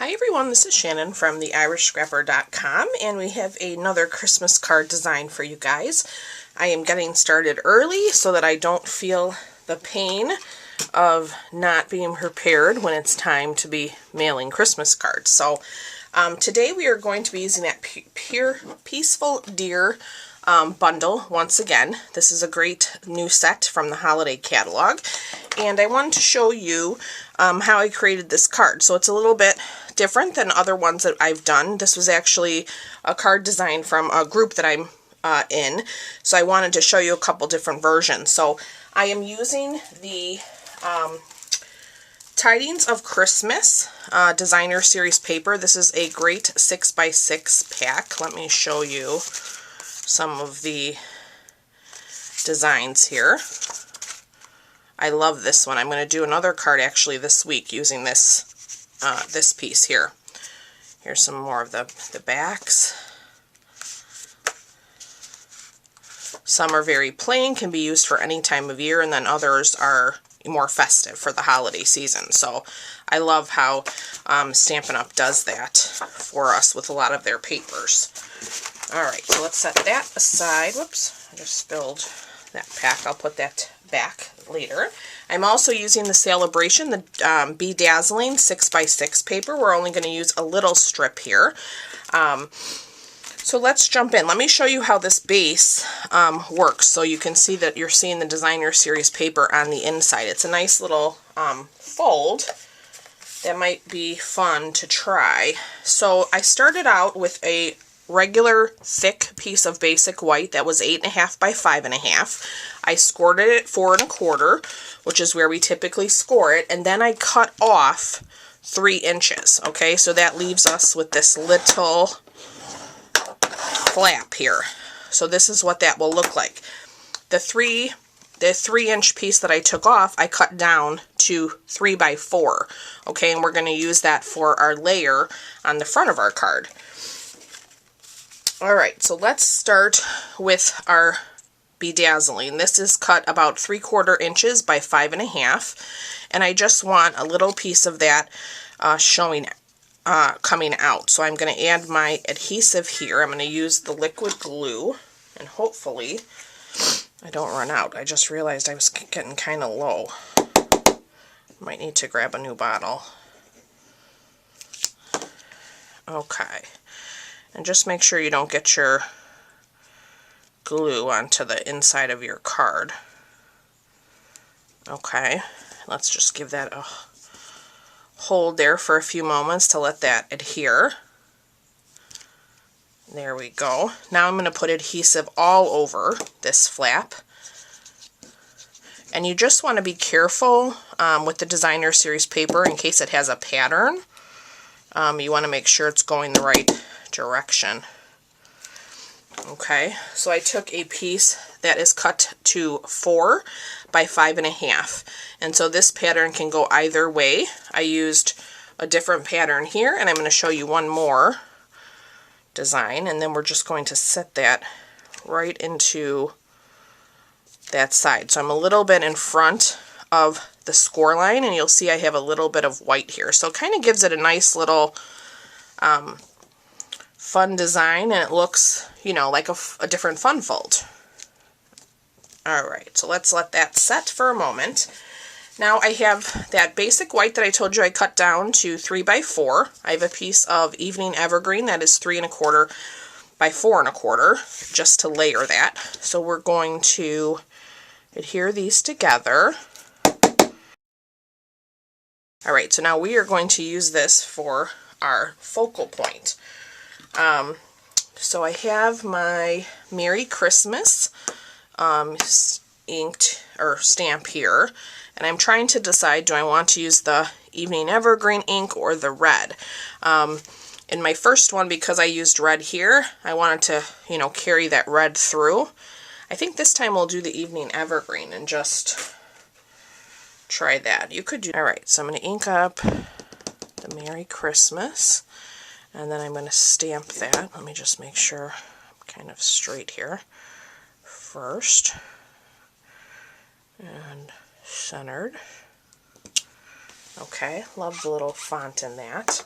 Hi everyone, this is Shannon from theirishscrapper.com, and we have another Christmas card design for you guys. I am getting started early so that I don't feel the pain of not being prepared when it's time to be mailing Christmas cards. So today we are going to be using that Peaceful Deer bundle once again. This is a great new set from the holiday catalog, and I wanted to show you how I created this card. So it's a little bit different than other ones that I've done. This was actually a card design from a group that I'm in, so I wanted to show you a couple different versions. So I am using the Tidings of Christmas designer series paper. This is a great 6x6 pack. Let me show you some of the designs here. I love this one. I'm going to do another card actually this week using this this piece here. Here's some more of the backs. Some are very plain, can be used for any time of year, and then others are more festive for the holiday season. So I love how Stampin' Up! Does that for us with a lot of their papers. Alright, so let's set that aside. Whoops, I just spilled that pack. I'll put that back later. I'm also using the Celebration, the Bedazzling 6x6 paper. We're only going to use a little strip here. So let's jump in. Let me show you how this base works so you can see that you're seeing the designer series paper on the inside. It's a nice little fold that might be fun to try. So I started out with a regular thick piece of basic white that was 8.5 by 5.5. I scored it at 4 1/4, which is where we typically score it, and then I cut off 3 inches. Okay, so that leaves us with this little flap here. So this is what that will look like. The 3-inch piece that I took off, I cut down to 3 by 4. Okay, and we're going to use that for our layer on the front of our card. Alright, so let's start with our Bedazzling. This is cut about 3/4 inches by 5.5, and I just want a little piece of that coming out. So I'm going to add my adhesive here. I'm going to use the liquid glue, and hopefully I don't run out. I just realized I was getting kind of low. Might need to grab a new bottle. Okay. And just make sure you don't get your glue onto the inside of your card. Okay, let's just give that a hold there for a few moments to let that adhere. There we go. Now I'm going to put adhesive all over this flap. And you just want to be careful with the designer series paper in case it has a pattern. You want to make sure it's going the right direction. Okay, so I took a piece that is cut to 4 by 5.5, and so this pattern can go either way. I used a different pattern here, and I'm going to show you one more design, and then we're just going to set that right into that side. So I'm a little bit in front of the score line, and you'll see I have a little bit of white here, so it kind of gives it a nice little fun design, and it looks, you know, like a different fun fold. Alright, so let's let that set for a moment. Now I have that basic white that I told you I cut down to 3 by 4. I have a piece of Evening Evergreen that is 3 1/4 by 4 1/4, just to layer that. So we're going to adhere these together. Alright, so now we are going to use this for our focal point. So I have my Merry Christmas inked or stamp here, and I'm trying to decide, do I want to use the Evening Evergreen ink or the red? In my first one, because I used red here, I wanted to, you know, carry that red through. I think this time we'll do the Evening Evergreen and just try that. You could do. Alright, so I'm going to ink up the Merry Christmas, and then I'm going to stamp that. Let me just make sure I'm kind of straight here first, and centered. Okay, love the little font in that.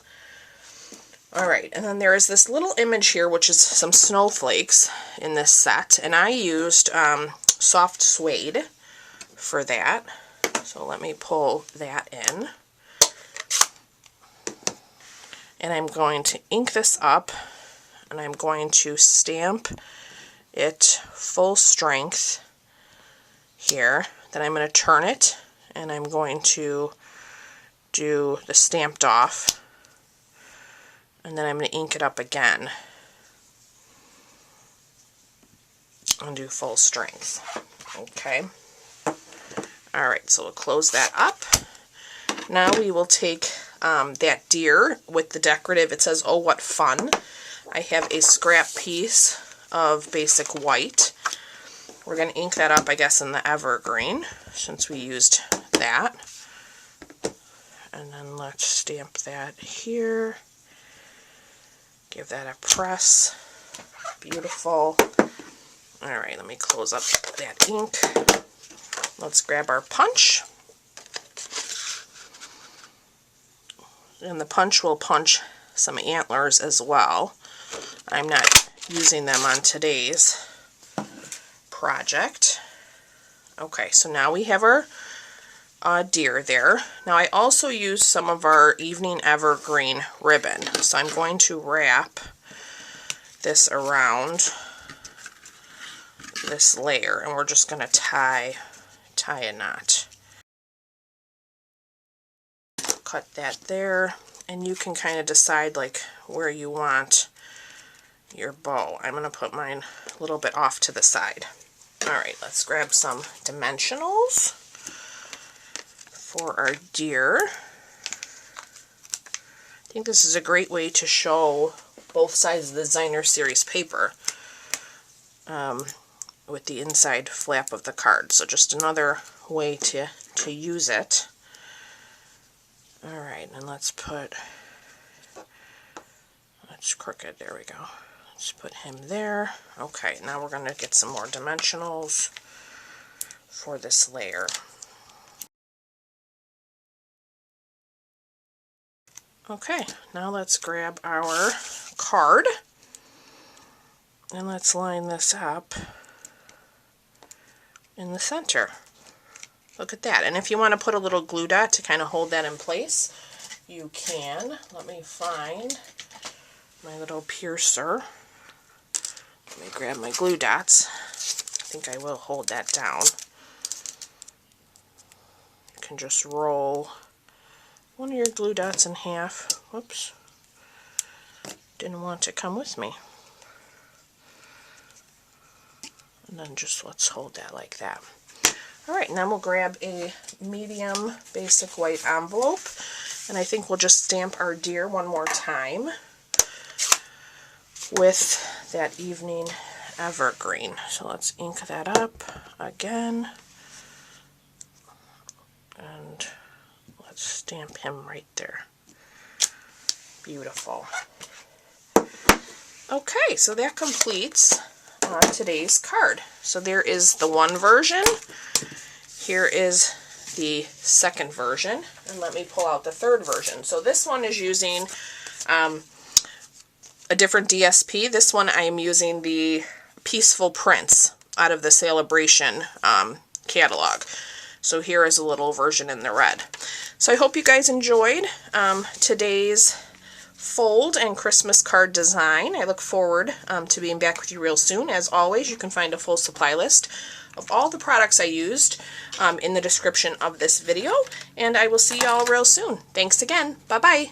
Alright, and then there is this little image here, which is some snowflakes in this set, and I used soft suede for that. So let me pull that in. And I'm going to ink this up, and I'm going to stamp it full strength here. Then I'm going to turn it, and I'm going to do the stamped off, and then I'm going to ink it up again and do full strength. Okay. Alright, so we'll close that up. Now we will take that deer with the decorative. It says, "Oh, what fun." I have a scrap piece of basic white. We're going to ink that up, I guess, in the evergreen, since we used that. And then let's stamp that here. Give that a press. Beautiful. Alright, let me close up that ink. Let's grab our punch. And the punch will punch some antlers as well. I'm not using them on today's project. Okay, so now we have our deer there. Now I also used some of our evening evergreen ribbon. So I'm going to wrap this around this layer, and we're just going to tie a knot. Cut that there, and you can kind of decide like where you want your bow. I'm going to put mine a little bit off to the side. Alright, let's grab some dimensionals for our deer. I think this is a great way to show both sides of the designer series paper with the inside flap of the card. So just another way to use it. Alright, and let's crooked, there we go. Let's put him there. Okay, now we're going to get some more dimensionals for this layer. Okay, now let's grab our card and let's line this up in the center. Look at that. And if you want to put a little glue dot to kind of hold that in place, you can. Let me find my little piercer. Let me grab my glue dots. I think I will hold that down. You can just roll one of your glue dots in half. Whoops. Didn't want to come with me. And then just let's hold that like that. Alright, and then we'll grab a medium basic white envelope, and I think we'll just stamp our deer one more time with that evening evergreen. So let's ink that up again, and let's stamp him right there. Beautiful. Okay, so that completes today's card. So there is the one version. Here is the second version, and let me pull out the third version. So this one is using a different DSP. This one I am using the Peaceful Prince out of the Celebration catalog. So here is a little version in the red. So I hope you guys enjoyed today's fold and Christmas card design. I look forward to being back with you real soon. As always, you can find a full supply list of all the products I used in the description of this video, and I will see you all real soon. Thanks again. Bye-bye.